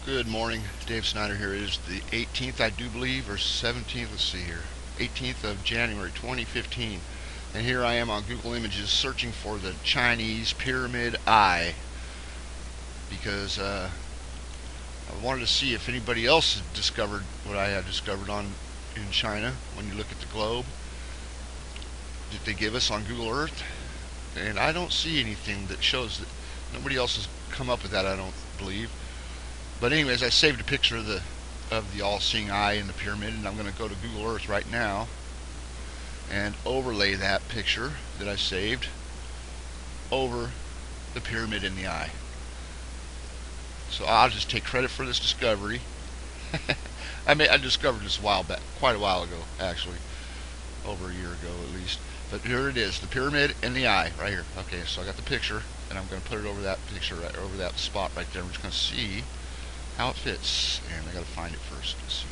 Good morning, Dave Snyder here. It is the 18th, I do believe, or 17th, let's see here, 18th of January 2015. And here I am on Google Images searching for the Chinese Pyramid Eye because I wanted to see if anybody else had discovered what I had discovered in China. When you look at the globe that they give us on Google Earth, and I don't see anything that shows that. Nobody else has come up with that, I don't believe. But anyways, I saved a picture of the all-seeing eye in the pyramid, and I'm going to go to Google Earth right now and overlay that picture that I saved over the pyramid in the eye. So I'll just take credit for this discovery. I discovered this quite a while ago, actually, over a year ago at least. But here it is, the pyramid in the eye, right here. Okay, so I got the picture, and I'm going to put it over that picture, right over that spot right there. We're just going to see how it fits, and I got to find it first. Let's see.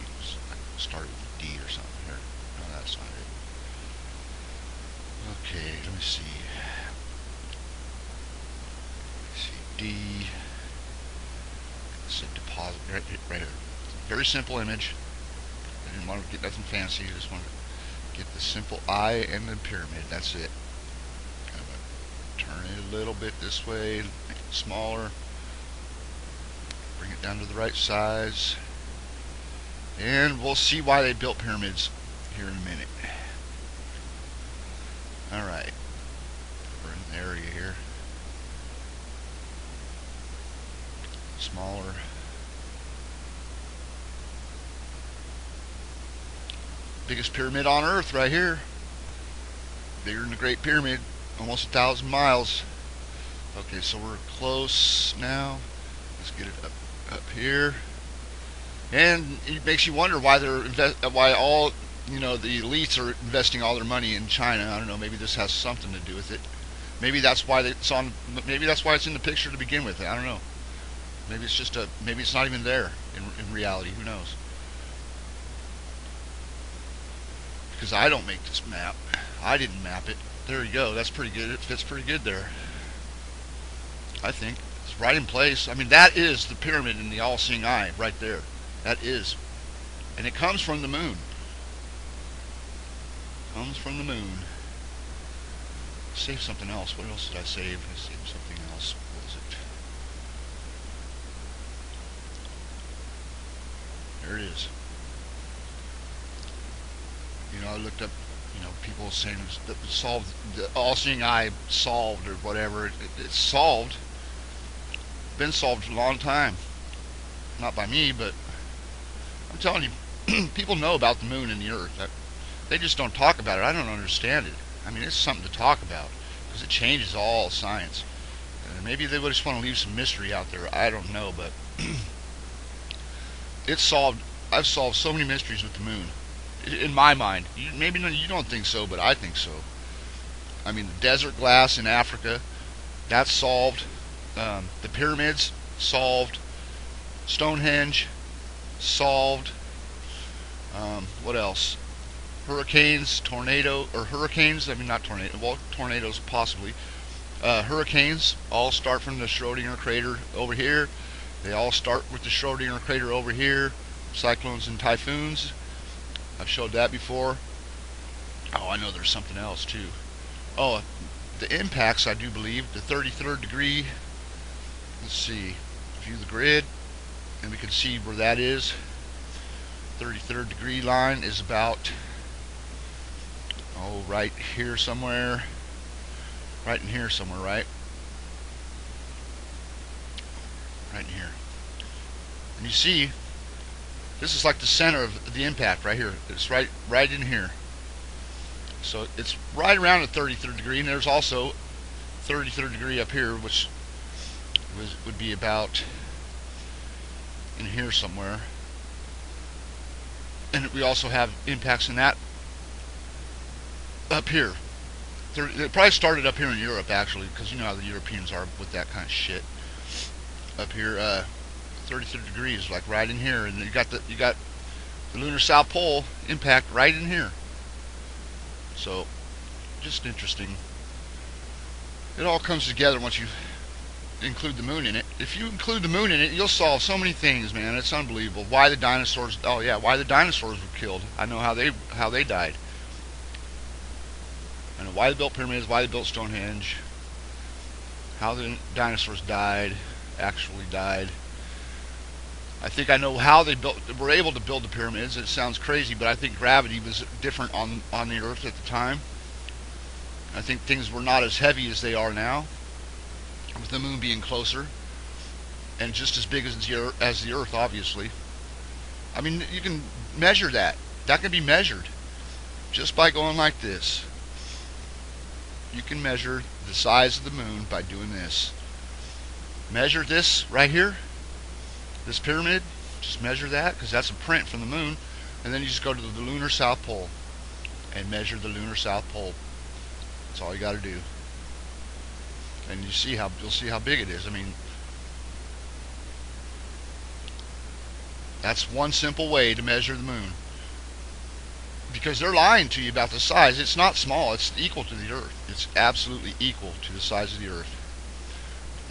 Start with D or something here. No, that's not it. Okay, let me see. D. Let's deposit right here. Very simple image. I didn't want to get nothing fancy. I just want to get the simple eye and the pyramid. That's it. I'm gonna turn it a little bit this way, make it smaller. Bring it down to the right size, and we'll see why they built pyramids here in a minute. Alright, we're in the area here. Smaller. Biggest pyramid on Earth right here. Bigger than the Great Pyramid, almost 1,000 miles. Okay, so we're close now. Let's get it up here, and it makes you wonder why why all the elites are investing all their money in China. I don't know. Maybe this has something to do with it. Maybe that's why it's on. Maybe that's why it's in the picture to begin with. I don't know. Maybe it's just maybe it's not even there in reality. Who knows? Because I don't make this map. I didn't map it. There you go. That's pretty good. It fits pretty good there, I think. It's right in place. I mean, that is the pyramid in the all-seeing eye right there. That is. And it comes from the moon. Comes from the moon. Save something else. What else did I save? I saved something else. What was it? There it is. I looked up, people saying that solved, the all-seeing eye solved or whatever. It's solved. Been solved for a long time. Not by me, but I'm telling you, people know about the moon and the earth. They just don't talk about it. I don't understand it. I mean, it's something to talk about because it changes all science. Maybe they would just want to leave some mystery out there. I don't know, but it's solved. I've solved so many mysteries with the moon, in my mind. Maybe you don't think so, but I think so. I mean, the desert glass in Africa, that's solved. The pyramids, solved. Stonehenge, solved. What else? Hurricanes, hurricanes, I mean not tornado, well, tornadoes possibly. Hurricanes all start from the Schrodinger crater over here. They all start with the Schrodinger crater over here. Cyclones and typhoons, I've showed that before. Oh, I know there's something else too. Oh, the impacts, I do believe, the 33rd degree. Let's see, view the grid, and we can see where that is. 33rd degree line is about, right here somewhere. Right in here somewhere, right? Right in here. And you see, this is like the center of the impact right here. It's right in here. So it's right around the 33rd degree, and there's also 33rd degree up here, which would be about in here somewhere. And we also have impacts in that up here. It probably started up here in Europe, actually, because you know how the Europeans are with that kind of shit. Up here, 33rd degrees, like right in here, and you got the lunar South Pole impact right in here. So, just interesting. It all comes together once you include the moon in it. If you include the moon in it, you'll solve so many things, man. It's unbelievable. Why the dinosaurs? Oh yeah, why the dinosaurs were killed. I know how they died. I know why they built pyramids, why they built Stonehenge, how the dinosaurs died, actually died. I think I know how they were able to build the pyramids. It sounds crazy, but I think gravity was different on the Earth at the time. I think things were not as heavy as they are now, with the moon being closer and just as big as the Earth, obviously. I mean, you can measure that. That can be measured just by going like this. You can measure the size of the moon by doing this. Measure this right here, this pyramid. Just measure that, because that's a print from the moon. And then you just go to the lunar south pole and measure the lunar south pole. That's all you got to do. And you'll see how big it is. I mean, that's one simple way to measure the moon. Because they're lying to you about the size. It's not small. It's equal to the Earth. It's absolutely equal to the size of the Earth.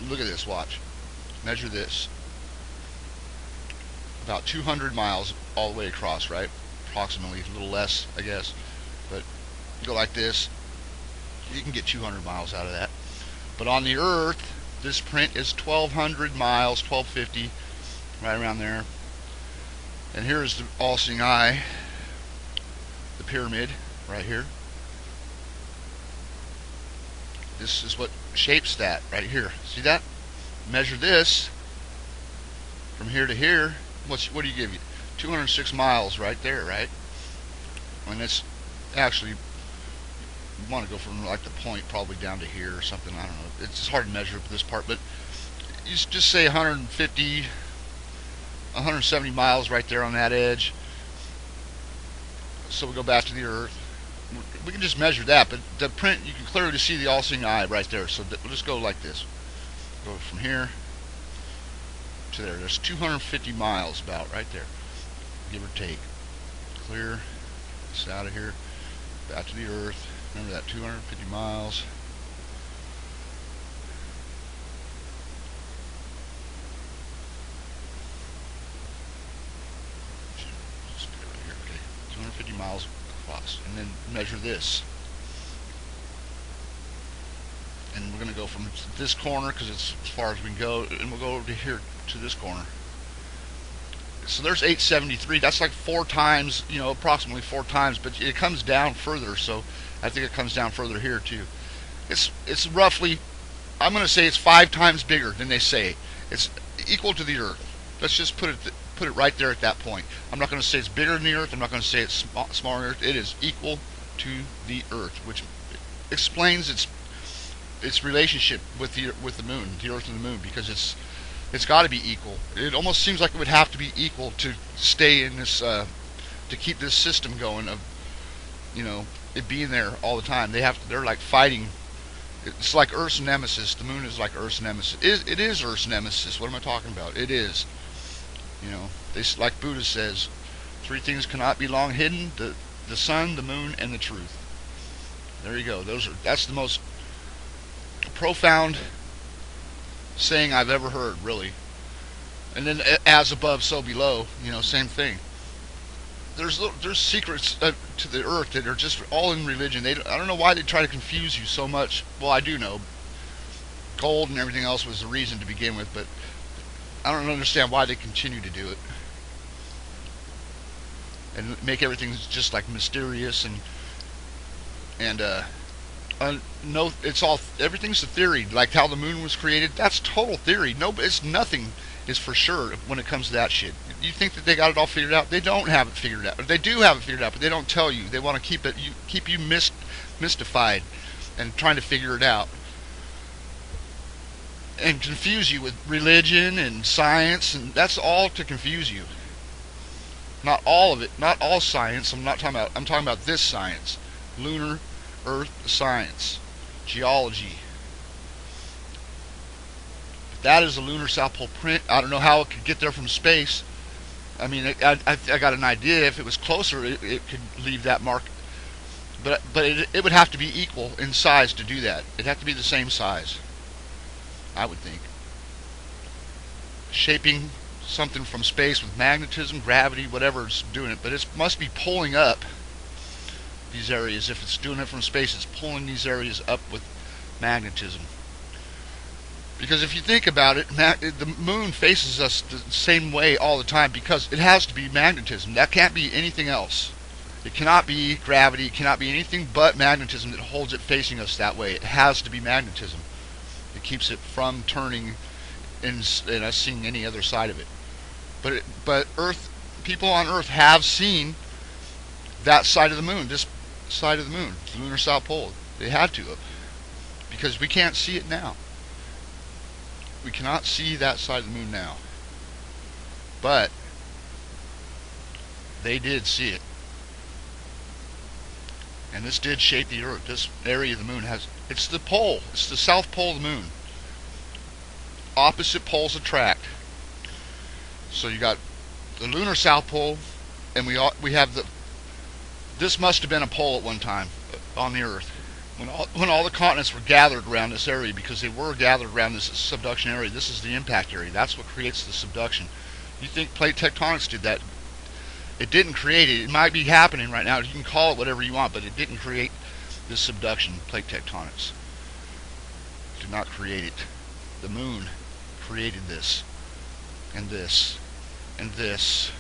Look at this. Watch. Measure this. About 200 miles all the way across, right? Approximately. A little less, I guess. But you go like this. You can get 200 miles out of that. But on the Earth, this print is 1,200 miles, 1,250, right around there. And here's the all-seeing eye. The pyramid right here. This is what shapes that right here. See that? Measure this from here to here. What do you give you? 206 miles right there, right? And it's actually, you want to go from like the point probably down to here or something. I don't know. It's just hard to measure this part, but you just say 150, 170 miles right there on that edge. So we go back to the Earth. We can just measure that, but the print, you can clearly see the all-seeing eye right there. So we'll just go like this. Go from here to there. There's 250 miles about right there, give or take. Clear this out of here, back to the Earth. Remember that 250 miles. Just put it right here. Okay, 250 miles across, and then measure this. And we're going to go from this corner, because it's as far as we can go, and we'll go over to here to this corner. So there's 873. That's like 4 times, you know, approximately 4 times, but it comes down further. So I think it comes down further here too. It's roughly, I'm going to say it's 5 times bigger than they say. It's equal to the Earth. Let's just put it right there at that point. I'm not going to say it's bigger than the Earth. I'm not going to say it's smaller than the Earth. It is equal to the Earth, which explains its relationship with the moon, the Earth and the moon, because it's got to be equal. It almost seems like it would have to be equal to stay in this, to keep this system going of, you know, it being there all the time. They're like fighting. It's like Earth's nemesis. The moon is like Earth's nemesis. It is Earth's nemesis. What am I talking about? It is. You know, like Buddha says, 3 things cannot be long hidden: the sun, the moon, and the truth. There you go. That's the most profound saying I've ever heard, really. And then as above, so below. You know, same thing. There's secrets to the Earth that are just all in religion. I don't know why they try to confuse you so much. Well, I do know. Gold and everything else was the reason to begin with, but I don't understand why they continue to do it and make everything just like mysterious and no, everything's a theory. Like how the moon was created, that's total theory. No, it's nothing is for sure when it comes to that shit. You think that they got it all figured out? They don't have it figured out. They do have it figured out, but they don't tell you. They want to keep you mystified and trying to figure it out and confuse you with religion and science, and that's all to confuse you. Not all of it, not all science. I'm talking about this science, lunar Earth science, geology. That is a lunar South Pole print. I don't know how it could get there from space. I mean, I got an idea. If it was closer, it could leave that mark. But it would have to be equal in size to do that. It'd have to be the same size, I would think. shaping something from space with magnetism, gravity, whatever's doing it, but it must be pulling up these areas. If it's doing it from space, it's pulling these areas up with magnetism. Because if you think about it, the moon faces us the same way all the time because it has to be magnetism. That can't be anything else. It cannot be gravity. It cannot be anything but magnetism that holds it facing us that way. It has to be magnetism. It keeps it from turning and us seeing any other side of it. But Earth, people on Earth have seen that side of the moon, this side of the moon, the lunar south pole. They had to have, because we can't see it now. We cannot see that side of the moon now. But they did see it. And this did shape the Earth. This area of the moon it's the pole. It's the south pole of the moon. Opposite poles attract. So you got the lunar south pole, and we have this must have been a pole at one time on the Earth. When all the continents were gathered around this area, because they were gathered around this subduction area. This is the impact area. That's what creates the subduction. You think plate tectonics did that? It didn't create it. It might be happening right now. You can call it whatever you want, but it didn't create this subduction. Plate tectonics did not create it. The moon created this, and this, and this.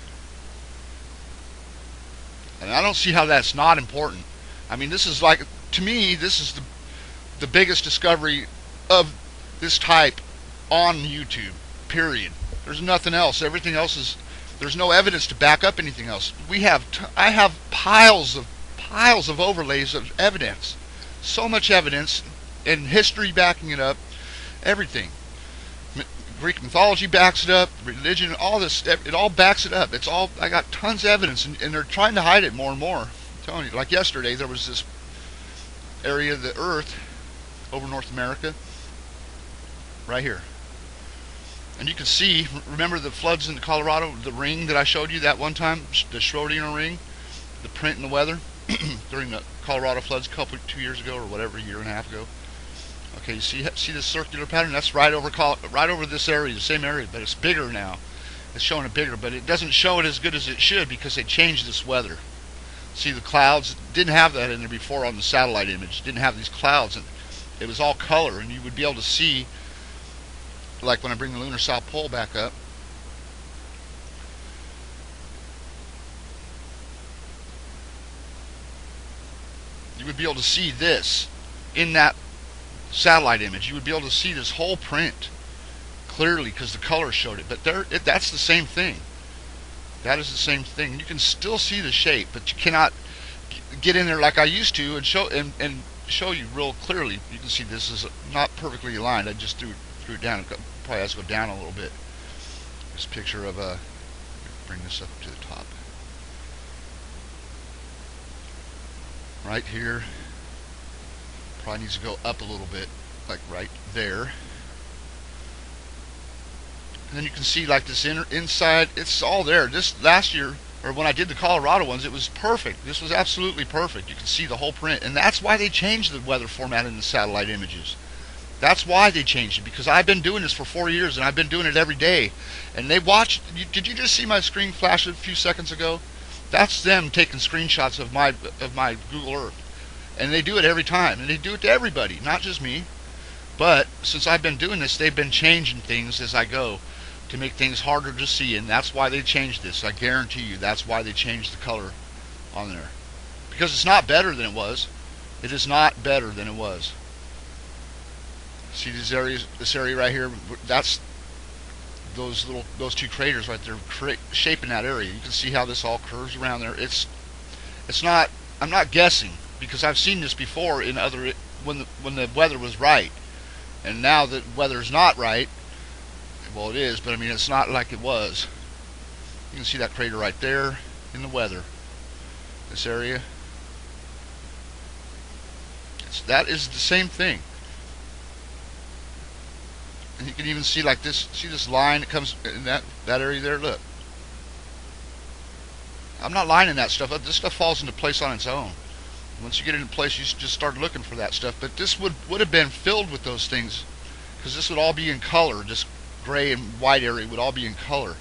And I don't see how that's not important. I mean, this is like, to me, this is the biggest discovery of this type on YouTube, period. There's nothing else. Everything else is, there's no evidence to back up anything else. I have piles of overlays of evidence. So much evidence, and history backing it up, everything. Greek mythology backs it up, religion, all this, it all backs it up. I got tons of evidence, and they're trying to hide it more and more. I'm telling you, like yesterday, there was this area of the Earth over North America, right here. And you can see, remember the floods in Colorado, the ring that I showed you that one time, the Schrodinger ring, the print in the weather during the Colorado floods 2 years ago or whatever, a year and a half ago. Okay, you see this circular pattern? That's right over this area, the same area, but it's bigger now. It's showing it bigger, but it doesn't show it as good as it should because they changed this weather. See the clouds? Didn't have that in there before on the satellite image. Didn't have these clouds, and it was all color, and you would be able to see, like when I bring the lunar south pole back up. You would be able to see this in that satellite image. You would be able to see this whole print clearly because the color showed it. But that's the same thing. That is the same thing. You can still see the shape, but you cannot get in there like I used to and show you real clearly. You can see this is not perfectly aligned. I just threw it down. It probably has to go down a little bit. This picture of bring this up to the top. Right here. Probably needs to go up a little bit, like right there. And then you can see like this inside, it's all there. This last year, or when I did the Colorado ones, it was perfect. This was absolutely perfect. You can see the whole print. And that's why they changed the weather format in the satellite images. That's why they changed it, because I've been doing this for 4 years, and I've been doing it every day. And they watched, did you just see my screen flash a few seconds ago? That's them taking screenshots of my Google Earth. And they do it every time, and they do it to everybody, not just me. But since I've been doing this, they've been changing things as I go to make things harder to see, and that's why they changed this. I guarantee you that's why they changed the color on there. Because it's not better than it was. It is not better than it was. See these areas, this area right here, that's those two craters right there shaping that area. You can see how this all curves around there. It's not, I'm not guessing, because I've seen this before in other, when the weather was right. And now that weather's not right, well, it is, but I mean, it's not like it was. You can see that crater right there in the weather. This area. That is the same thing. And you can even see like this, see this line that comes in that area there, look. I'm not lining that stuff up. This stuff falls into place on its own. Once you get it in place, you just start looking for that stuff. But this would have been filled with those things, because this would all be in color, just gray and white area would all be in color,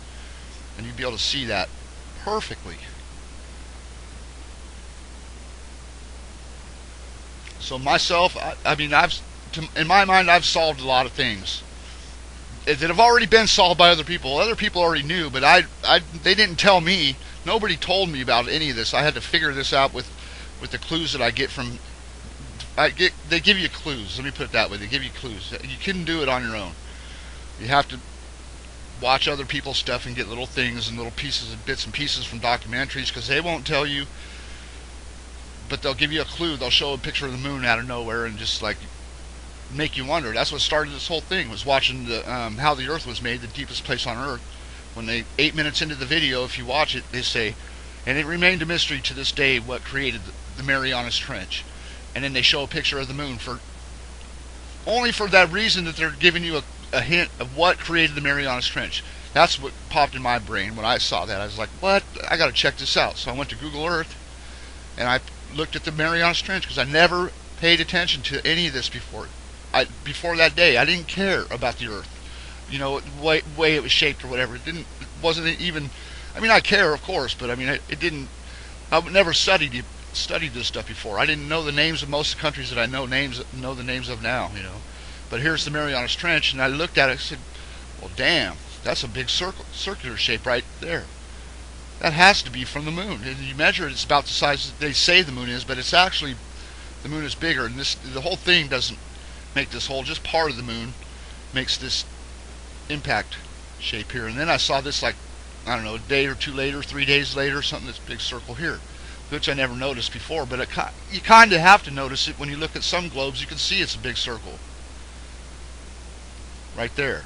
and you'd be able to see that perfectly. So myself, I mean, in my mind, I've solved a lot of things that have already been solved by other people. Other people already knew, but they didn't tell me. Nobody told me about any of this. I had to figure this out with the clues that I get from. They give you clues. Let me put it that way. They give you clues. You couldn't do it on your own. You have to watch other people's stuff and get little things and little pieces and bits and pieces from documentaries, because they won't tell you, but they'll give you a clue. They'll show a picture of the moon out of nowhere and just like make you wonder. That's what started this whole thing, was watching how the Earth was made, the deepest place on Earth. When 8 minutes into the video, if you watch it, they say, and it remained a mystery to this day what created the Marianas Trench. And then they show a picture of the moon, only for that reason that they're giving you a hint of what created the Marianas Trench. That's what popped in my brain when I saw that. I was like, what? I got to check this out. So I went to Google Earth and I looked at the Marianas Trench, because I never paid attention to any of this before. Before that day, I didn't care about the Earth, the way it was shaped or whatever. It wasn't even. I mean, I care, of course, but I mean, it didn't. I've never studied this stuff before. I didn't know the names of most of the countries that I know the names of now. But here's the Marianas Trench, and I looked at it and said, well, damn, that's a big circular shape right there. That has to be from the moon. And you measure it, it's about the size that they say the moon is, but it's actually, the moon is bigger. And the whole thing doesn't make this hole, just part of the moon makes this impact shape here. And then I saw this, like, I don't know, a day or two later, 3 days later, something, this big circle here, which I never noticed before. But you kind of have to notice it when you look at some globes. You can see it's a big circle right there.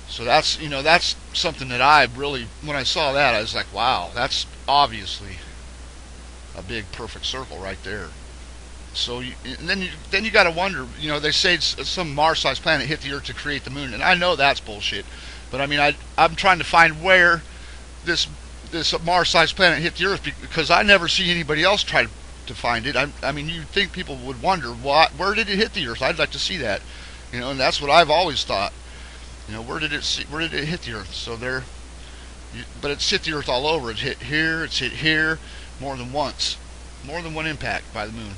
So that's something that I really, when I saw that, I was like, wow, that's obviously a big perfect circle right there. So then you got to wonder, they say some Mars-sized planet hit the Earth to create the moon, and I know that's bullshit. But I mean, I'm trying to find where this Mars-sized planet hit the Earth, because I never see anybody else try to find it. I mean, you'd think people would wonder, where did it hit the Earth? I'd like to see that, and that's what I've always thought. Where did it hit the Earth? So but it's hit the Earth all over. It's hit here, more than once, more than one impact by the moon.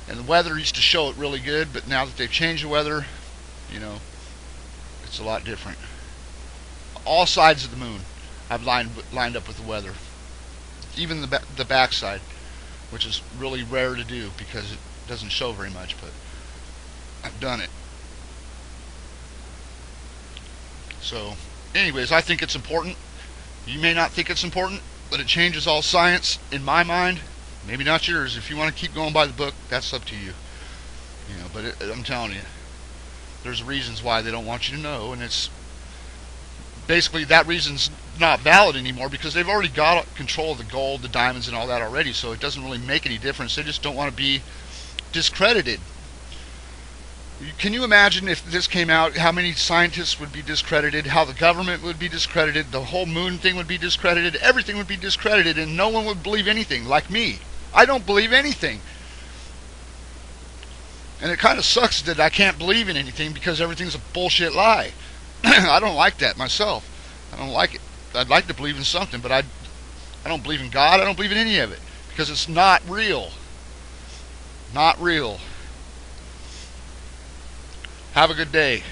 And the weather used to show it really good, but now that they've changed the weather, it's a lot different. All sides of the moon I've lined up with the weather, even the backside, which is really rare to do because it doesn't show very much, but I've done it. So anyways, I think it's important. You may not think it's important, but it changes all science in my mind. Maybe not yours. If you want to keep going by the book, that's up to you. But I'm telling you, there's reasons why they don't want you to know, and it's basically that reason's not valid anymore, because they've already got control of the gold, the diamonds, and all that already. So it doesn't really make any difference. They just don't want to be discredited. Can you imagine if this came out, how many scientists would be discredited, how the government would be discredited, the whole moon thing would be discredited, everything would be discredited, and no one would believe anything, like me. I don't believe anything. And it kind of sucks that I can't believe in anything, because everything's a bullshit lie. I don't like that myself. I don't like it. I'd like to believe in something, but I don't believe in God. I don't believe in any of it, because it's not real. Not real. Have a good day.